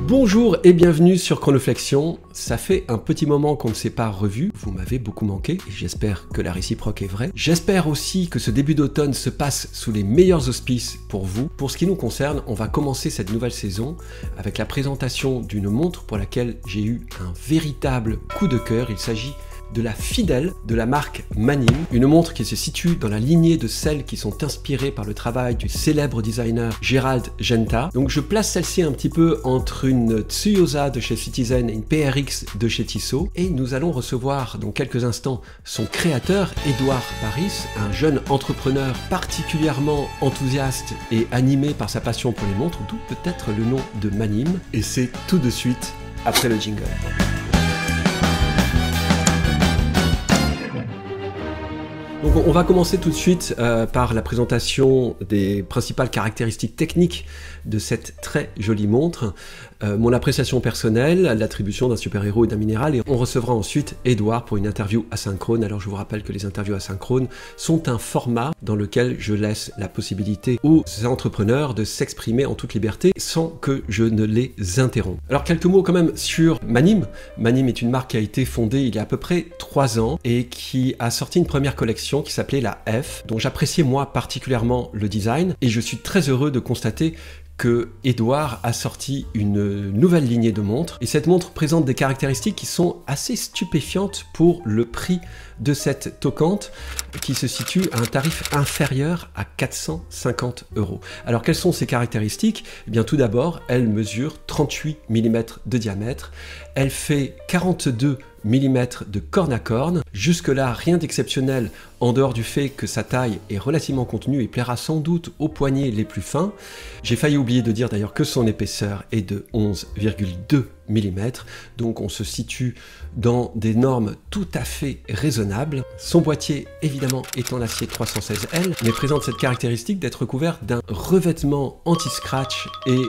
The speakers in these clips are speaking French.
Bonjour et bienvenue sur Chronoflexion. Ça fait un petit moment qu'on ne s'est pas revu, vous m'avez beaucoup manqué et j'espère que la réciproque est vraie. J'espère aussi que ce début d'automne se passe sous les meilleurs auspices pour vous. Pour ce qui nous concerne, on va commencer cette nouvelle saison avec la présentation d'une montre pour laquelle j'ai eu un véritable coup de cœur. Il s'agit de la Fidèle de la marque Manim, une montre qui se situe dans la lignée de celles qui sont inspirées par le travail du célèbre designer Gerald Genta. Donc je place celle-ci un petit peu entre une Tsuyosa de chez Citizen et une PRX de chez Tissot, et nous allons recevoir dans quelques instants son créateur, Édouard Paris, un jeune entrepreneur particulièrement enthousiaste et animé par sa passion pour les montres, d'où peut-être le nom de Manim, et c'est tout de suite après le jingle. Donc on va commencer tout de suite par la présentation des principales caractéristiques techniques de cette très jolie montre, mon appréciation personnelle, l'attribution d'un super-héros et d'un minéral, et on recevra ensuite Édouard pour une interview asynchrone. Alors je vous rappelle que les interviews asynchrones sont un format dans lequel je laisse la possibilité aux entrepreneurs de s'exprimer en toute liberté sans que je ne les interrompe. Alors quelques mots quand même sur Manim. Manim est une marque qui a été fondée il y a à peu près 3 ans et qui a sorti une première collection qui s'appelait la F, dont j'appréciais moi particulièrement le design, et je suis très heureux de constater que Édouard a sorti une nouvelle lignée de montres, et cette montre présente des caractéristiques qui sont assez stupéfiantes pour le prix de cette toquante qui se situe à un tarif inférieur à 450 €. Alors quelles sont ces caractéristiques? Eh bien tout d'abord, elle mesure 38 mm de diamètre, elle fait 42 mm de corne à corne. Jusque-là, rien d'exceptionnel en dehors du fait que sa taille est relativement contenue et plaira sans doute aux poignets les plus fins. J'ai failli oublier de dire d'ailleurs que son épaisseur est de 11,2 mm, donc on se situe dans des normes tout à fait raisonnables. Son boîtier évidemment est en acier 316L, mais présente cette caractéristique d'être couvert d'un revêtement anti-scratch et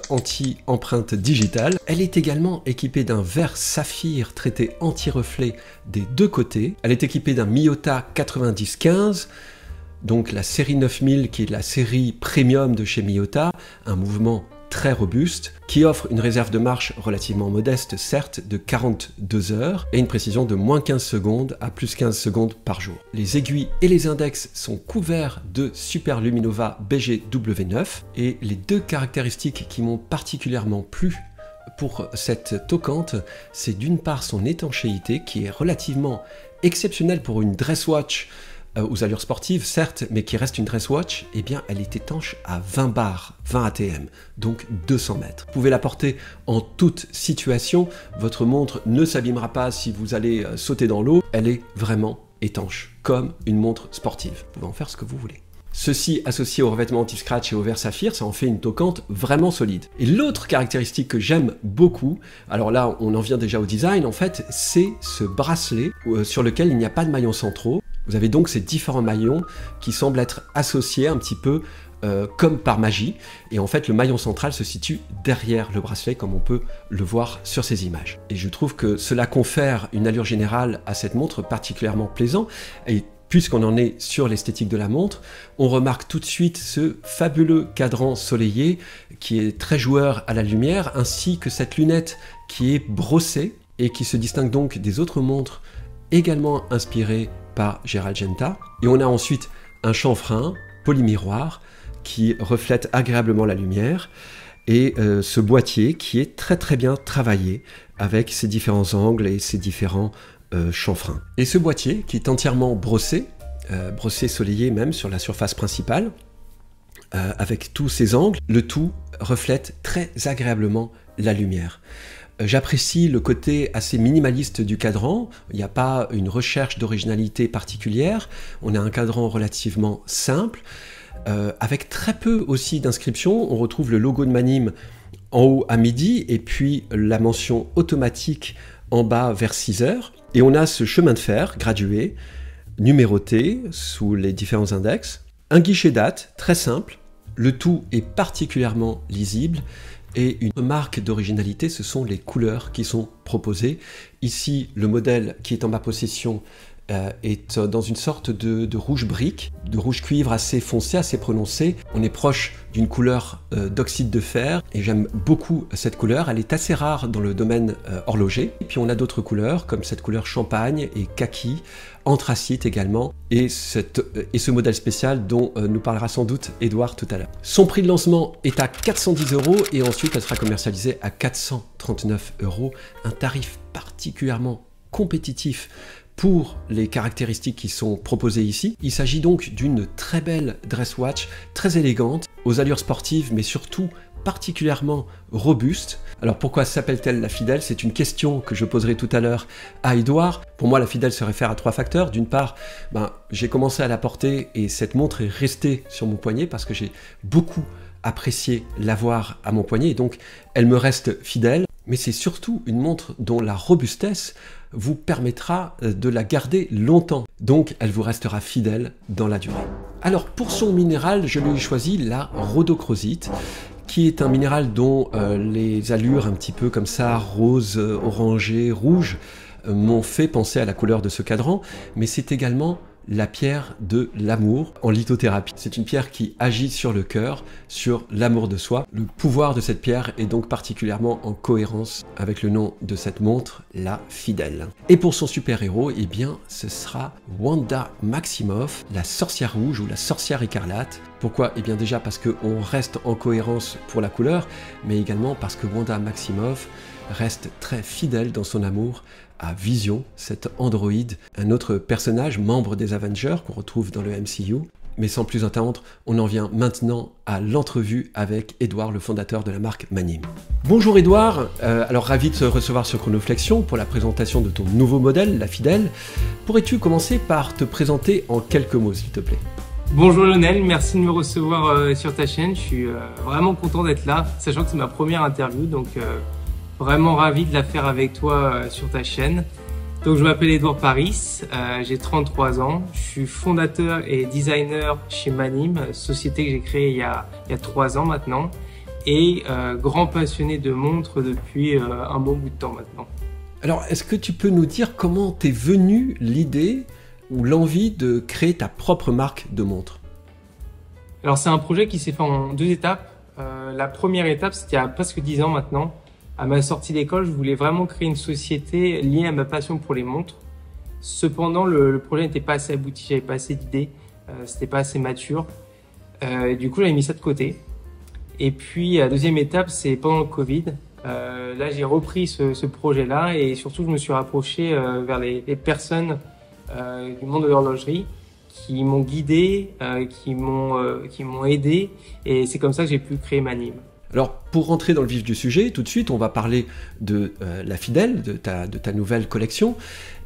anti-empreinte digitale. Elle est également équipée d'un verre saphir traité anti-reflet des deux côtés. Elle est équipée d'un Miyota 9015, donc la série 9000 qui est la série premium de chez Miyota, un mouvement très robuste, qui offre une réserve de marche relativement modeste, certes, de 42 heures, et une précision de moins 15 secondes à plus 15 secondes par jour. Les aiguilles et les index sont couverts de Super Luminova BGW9, et les deux caractéristiques qui m'ont particulièrement plu pour cette toquante, c'est d'une part son étanchéité, qui est relativement exceptionnelle pour une dress watch aux allures sportives, certes, mais qui reste une dress watch. Eh bien, elle est étanche à 20 bars, 20 ATM, donc 200 mètres. Vous pouvez la porter en toute situation, votre montre ne s'abîmera pas si vous allez sauter dans l'eau, elle est vraiment étanche, comme une montre sportive. Vous pouvez en faire ce que vous voulez. Ceci associé au revêtement anti-scratch et au verre saphir, ça en fait une toquante vraiment solide. Et l'autre caractéristique que j'aime beaucoup, alors là on en vient déjà au design en fait, c'est ce bracelet sur lequel il n'y a pas de maillons centraux. Vous avez donc ces différents maillons qui semblent être associés un petit peu comme par magie, et en fait le maillon central se situe derrière le bracelet comme on peut le voir sur ces images. Et je trouve que cela confère une allure générale à cette montre particulièrement plaisant, et puisqu'on en est sur l'esthétique de la montre, on remarque tout de suite ce fabuleux cadran soleillé qui est très joueur à la lumière, ainsi que cette lunette qui est brossée et qui se distingue donc des autres montres également inspirées par Gerald Genta. Et on a ensuite un chanfrein polymiroir qui reflète agréablement la lumière, et ce boîtier qui est très bien travaillé avec ses différents angles et ses différents chanfrein. Et ce boîtier qui est entièrement brossé, brossé soleillé même sur la surface principale, avec tous ses angles, le tout reflète très agréablement la lumière. J'apprécie le côté assez minimaliste du cadran, il n'y a pas une recherche d'originalité particulière, on a un cadran relativement simple, avec très peu aussi d'inscriptions. On retrouve le logo de Manim en haut à midi et puis la mention automatique en bas vers 6 heures. Et on a ce chemin de fer gradué, numéroté sous les différents index. Un guichet date très simple. Le tout est particulièrement lisible. Et une marque d'originalité, ce sont les couleurs qui sont proposées. Ici, le modèle qui est en ma possession est dans une sorte de rouge brique, de rouge cuivre assez foncé, assez prononcé. On est proche d'une couleur d'oxyde de fer et j'aime beaucoup cette couleur. Elle est assez rare dans le domaine horloger. Et puis on a d'autres couleurs comme cette couleur champagne et kaki, anthracite également, et ce modèle spécial dont nous parlera sans doute Edouard tout à l'heure. Son prix de lancement est à 410 € et ensuite elle sera commercialisée à 439 €, un tarif particulièrement compétitif pour les caractéristiques qui sont proposées ici. Il s'agit donc d'une très belle dress watch, très élégante, aux allures sportives, mais surtout particulièrement robuste. Alors pourquoi s'appelle-t-elle la Fidèle? C'est une question que je poserai tout à l'heure à Edouard. Pour moi, la Fidèle se réfère à 3 facteurs. D'une part, j'ai commencé à la porter et cette montre est restée sur mon poignet parce que j'ai beaucoup apprécié l'avoir à mon poignet et donc elle me reste fidèle. Mais c'est surtout une montre dont la robustesse vous permettra de la garder longtemps. Donc elle vous restera fidèle dans la durée. Alors pour son minéral, je lui ai choisi la rhodochrosite, qui est un minéral dont les allures un petit peu comme ça, rose, orangé, rouge, m'ont fait penser à la couleur de ce cadran, mais c'est également la pierre de l'amour en lithothérapie. C'est une pierre qui agit sur le cœur, sur l'amour de soi. Le pouvoir de cette pierre est donc particulièrement en cohérence avec le nom de cette montre, la Fidèle. Et pour son super-héros, eh bien, ce sera Wanda Maximoff, la sorcière rouge ou la sorcière écarlate. Pourquoi? Eh bien déjà parce qu'on reste en cohérence pour la couleur, mais également parce que Wanda Maximoff reste très fidèle dans son amour à Vision, cet androïde, un autre personnage, membre des Avengers qu'on retrouve dans le MCU. Mais sans plus attendre, on en vient maintenant à l'entrevue avec Edouard, le fondateur de la marque Manim. Bonjour Edouard, alors ravi de te recevoir sur Chronoflexion pour la présentation de ton nouveau modèle, la Fidèle. Pourrais-tu commencer par te présenter en quelques mots, s'il te plaît? Bonjour Lionel, merci de me recevoir sur ta chaîne. Je suis vraiment content d'être là, sachant que c'est ma première interview, donc vraiment ravi de la faire avec toi sur ta chaîne. Donc je m'appelle Edouard Paris, j'ai 33 ans, je suis fondateur et designer chez Manim, société que j'ai créée il y a 3 ans maintenant, et grand passionné de montres depuis un bon bout de temps maintenant. Alors est-ce que tu peux nous dire comment t'es venue l'idée ou l'envie de créer ta propre marque de montres? Alors c'est un projet qui s'est fait en 2 étapes. La première étape, c'était il y a presque 10 ans maintenant. À ma sortie d'école, je voulais vraiment créer une société liée à ma passion pour les montres. Cependant, le projet n'était pas assez abouti, j'avais pas assez d'idées, c'était pas assez mature. Du coup, j'avais mis ça de côté. Et puis, la deuxième étape, c'est pendant le Covid. Là, j'ai repris ce projet-là et surtout, je me suis rapproché vers les personnes du monde de l'horlogerie qui m'ont guidé, qui m'ont aidé. Et c'est comme ça que j'ai pu créer Manim. Alors, pour rentrer dans le vif du sujet, tout de suite, on va parler de la Fidèle, de ta nouvelle collection.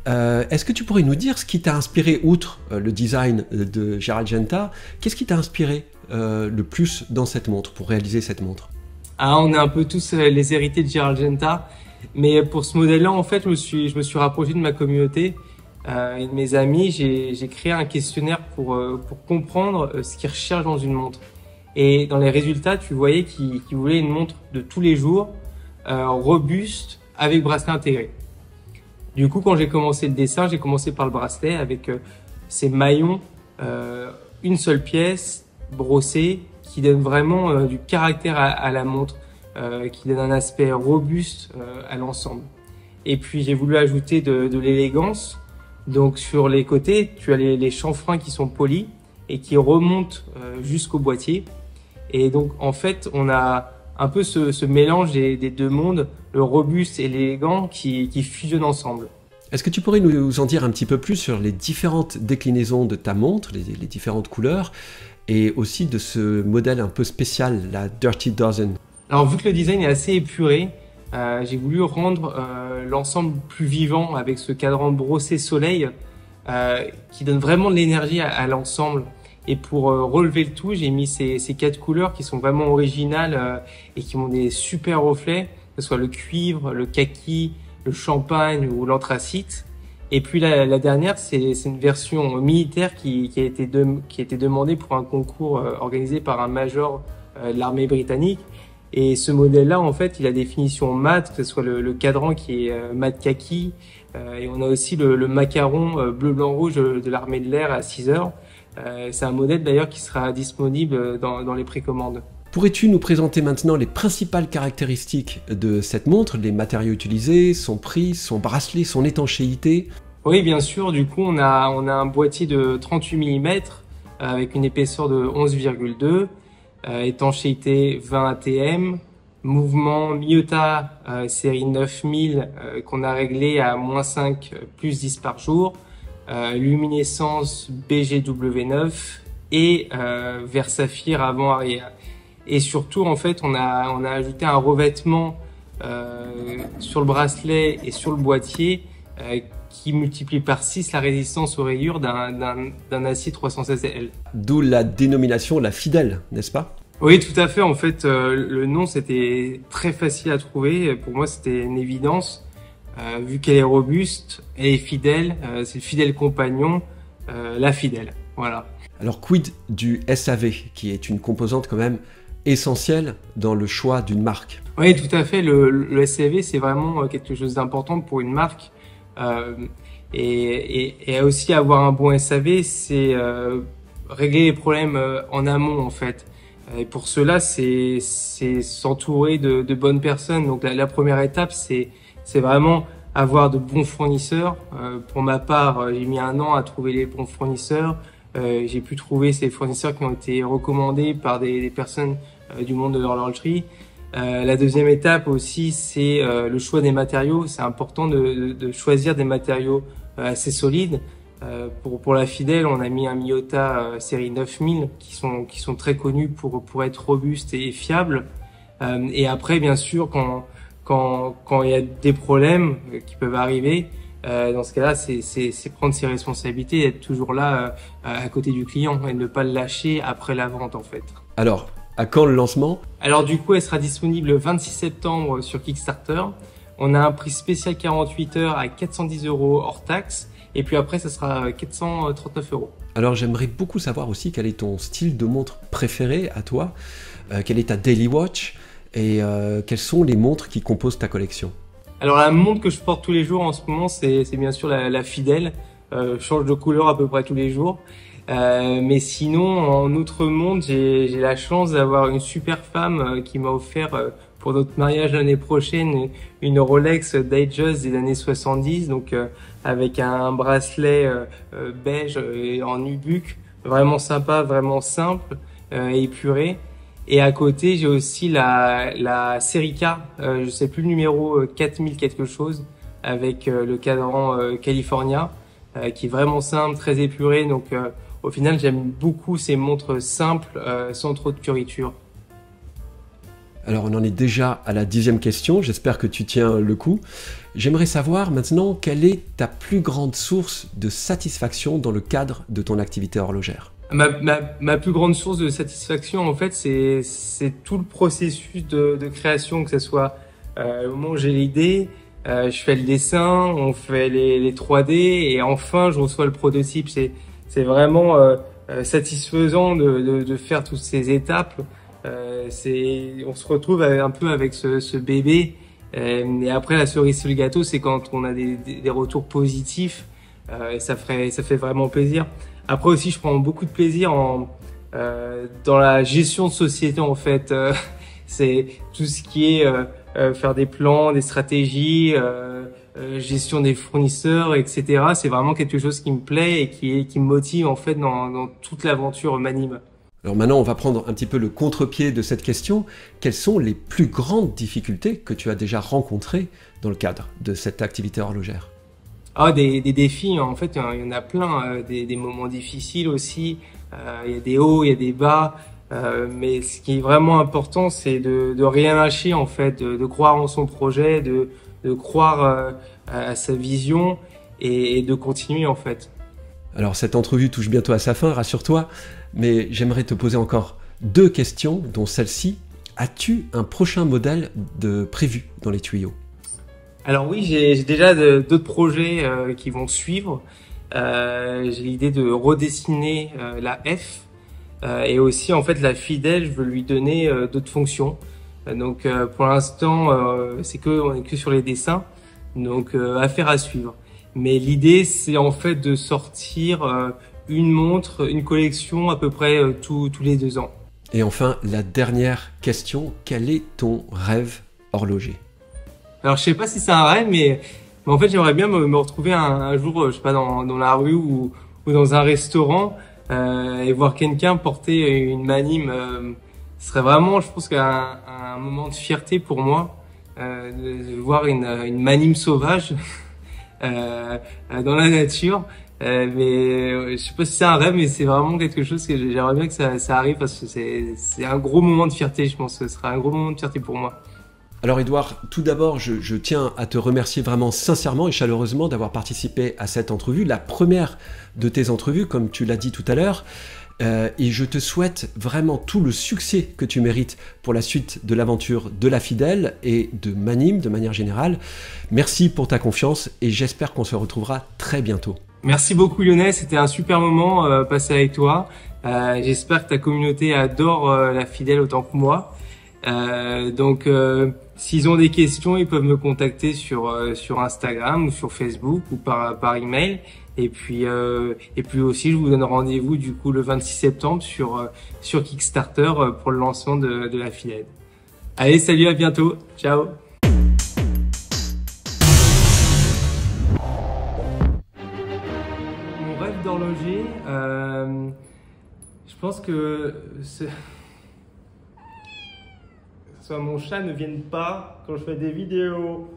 Est-ce que tu pourrais nous dire ce qui t'a inspiré, outre le design de Gérald Genta, qu'est-ce qui t'a inspiré le plus dans cette montre, pour réaliser cette montre? On est un peu tous les héritiers de Gérald Genta, mais pour ce modèle-là, en fait, je me suis rapproché de ma communauté et de mes amis. J'ai créé un questionnaire pour comprendre ce qu'ils recherchent dans une montre. Et dans les résultats, tu voyais qu'ils voulaient une montre de tous les jours, robuste, avec bracelet intégré. Du coup, quand j'ai commencé le dessin, j'ai commencé par le bracelet avec ces maillons, une seule pièce, brossée, qui donne vraiment du caractère à la montre, qui donne un aspect robuste à l'ensemble. Et puis, j'ai voulu ajouter de l'élégance. Donc, sur les côtés, tu as les chanfreins qui sont polis et qui remontent jusqu'au boîtier. Et donc, en fait, on a un peu ce mélange des deux mondes, le robuste et l'élégant qui fusionnent ensemble. Est-ce que tu pourrais nous en dire un petit peu plus sur les différentes déclinaisons de ta montre, les différentes couleurs, et aussi de ce modèle un peu spécial, la Dirty Dozen? Alors, vu que le design est assez épuré, j'ai voulu rendre l'ensemble plus vivant avec ce cadran brossé soleil qui donne vraiment de l'énergie à l'ensemble. Et pour relever le tout, j'ai mis ces 4 couleurs qui sont vraiment originales et qui ont des super reflets, que ce soit le cuivre, le kaki, le champagne ou l'anthracite. Et puis la dernière, c'est une version militaire qui a été demandée pour un concours organisé par un major de l'armée britannique. Et ce modèle-là, en fait, il a des finitions mat, que ce soit le cadran qui est mat kaki, et on a aussi le macaron bleu, blanc, rouge de l'armée de l'air à 6 heures. C'est un modèle d'ailleurs qui sera disponible dans les précommandes. Pourrais-tu nous présenter maintenant les principales caractéristiques de cette montre, les matériaux utilisés, son prix, son bracelet, son étanchéité? Oui, bien sûr. Du coup, on a un boîtier de 38 mm avec une épaisseur de 11,2, étanchéité 20 ATM, mouvement Miyota série 9000 qu'on a réglé à -5 plus 10 par jour, luminescence BGW9 et verre saphir avant-arrière. Et surtout, en fait, on a ajouté un revêtement sur le bracelet et sur le boîtier qui multiplie par 6 la résistance aux rayures d'un acier 316L. D'où la dénomination la Fidèle, n'est-ce pas? Oui, tout à fait. En fait, le nom, c'était très facile à trouver. Pour moi, c'était une évidence. Vu qu'elle est robuste, elle est fidèle, c'est le fidèle compagnon, la Fidèle. Voilà. Alors, quid du SAV, qui est une composante quand même essentielle dans le choix d'une marque? Oui, tout à fait. Le SAV, c'est vraiment quelque chose d'important pour une marque. Et aussi avoir un bon SAV, c'est régler les problèmes en amont, en fait. Et pour cela, c'est s'entourer de bonnes personnes. Donc la première étape, c'est vraiment avoir de bons fournisseurs. Pour ma part, j'ai mis 1 an à trouver les bons fournisseurs. J'ai pu trouver ces fournisseurs qui ont été recommandés par des personnes du monde de l'horlogerie. La deuxième étape aussi, c'est le choix des matériaux. C'est important de choisir des matériaux assez solides. Pour la Fidèle, on a mis un Miyota série 9000 qui sont très connus pour être robustes et fiables. Et après, bien sûr, quand il y a des problèmes qui peuvent arriver, dans ce cas-là, c'est prendre ses responsabilités et être toujours là à côté du client et ne pas le lâcher après la vente, en fait. Alors, à quand le lancement? Alors du coup, elle sera disponible le 26 septembre sur Kickstarter. On a un prix spécial 48 heures à 410 € hors taxe. Et puis après, ça sera 439 €. Alors j'aimerais beaucoup savoir aussi quel est ton style de montre préféré à toi, quelle est ta daily watch et quelles sont les montres qui composent ta collection? Alors la montre que je porte tous les jours en ce moment, c'est bien sûr la Fidèle. Je change de couleur à peu près tous les jours. Mais sinon, en outre monde, j'ai la chance d'avoir une super femme qui m'a offert pour notre mariage l'année prochaine une Rolex Datejust des années 70, donc avec un bracelet beige en nubuck, vraiment sympa, vraiment simple et épuré. Et à côté, j'ai aussi la série K, je sais plus le numéro 4000 quelque chose, avec le cadran California, qui est vraiment simple, très épuré. Donc au final, j'aime beaucoup ces montres simples, sans trop de fioritures. Alors on en est déjà à la 10e question, j'espère que tu tiens le coup. J'aimerais savoir maintenant quelle est ta plus grande source de satisfaction dans le cadre de ton activité horlogère. Ma plus grande source de satisfaction, en fait, c'est tout le processus de création, que ce soit au moment où j'ai l'idée, je fais le dessin, on fait les 3D et enfin je reçois le prototype. C'est vraiment satisfaisant de faire toutes ces étapes. On se retrouve un peu avec ce bébé. Et après, la cerise sur le gâteau, c'est quand on a des retours positifs. Ça fait vraiment plaisir. Après aussi, je prends beaucoup de plaisir dans la gestion de société, en fait. C'est tout ce qui est faire des plans, des stratégies, gestion des fournisseurs, etc. C'est vraiment quelque chose qui me plaît et qui me motive, en fait, dans toute l'aventure m'anime. Alors maintenant, on va prendre un petit peu le contre-pied de cette question. Quelles sont les plus grandes difficultés que tu as déjà rencontrées dans le cadre de cette activité horlogère? Des défis, en fait, il y en a plein, des moments difficiles aussi. Il y a des hauts, il y a des bas. Mais ce qui est vraiment important, c'est de rien lâcher, en fait, de croire en son projet, de croire à sa vision et de continuer, en fait. Alors cette entrevue touche bientôt à sa fin, rassure-toi. mais j'aimerais te poser encore 2 questions, dont celle-ci. As-tu un prochain modèle de prévu dans les tuyaux? Alors oui, j'ai déjà d'autres projets qui vont suivre. J'ai l'idée de redessiner la F et aussi en fait la fidèle, je veux lui donner d'autres fonctions. Donc pour l'instant, on est que sur les dessins, donc affaire à suivre. Mais l'idée, c'est en fait de sortir une montre, une collection à peu près tous les 2 ans. Et enfin, la dernière question, quel est ton rêve horloger? Alors je sais pas si c'est un rêve, mais en fait j'aimerais bien me retrouver un jour, je sais pas, dans la rue ou dans un restaurant et voir quelqu'un porter une Manime. Ce serait vraiment, je pense, un moment de fierté pour moi de voir une Manime sauvage dans la nature. Mais je sais pas si c'est un rêve, mais c'est vraiment quelque chose que j'aimerais bien que ça arrive parce que c'est un gros moment de fierté, je pense que ce sera un gros moment de fierté pour moi. Alors Edouard, tout d'abord, je tiens à te remercier vraiment sincèrement et chaleureusement d'avoir participé à cette entrevue, la première de tes entrevues, comme tu l'as dit tout à l'heure. Et je te souhaite vraiment tout le succès que tu mérites pour la suite de l'aventure de la Fidèle et de Manime de manière générale. Merci pour ta confiance et j'espère qu'on se retrouvera très bientôt. Merci beaucoup Lionel, c'était un super moment passé avec toi. J'espère que ta communauté adore la Fidèle autant que moi. Donc s'ils ont des questions, ils peuvent me contacter sur Instagram ou sur Facebook ou par email. Et puis aussi, je vous donne rendez-vous du coup le 26 septembre sur Kickstarter pour le lancement de la Fidèle. Allez, salut, à bientôt. Ciao. Mon rêve d'horloger, je pense que mon chat ne vienne pas quand je fais des vidéos.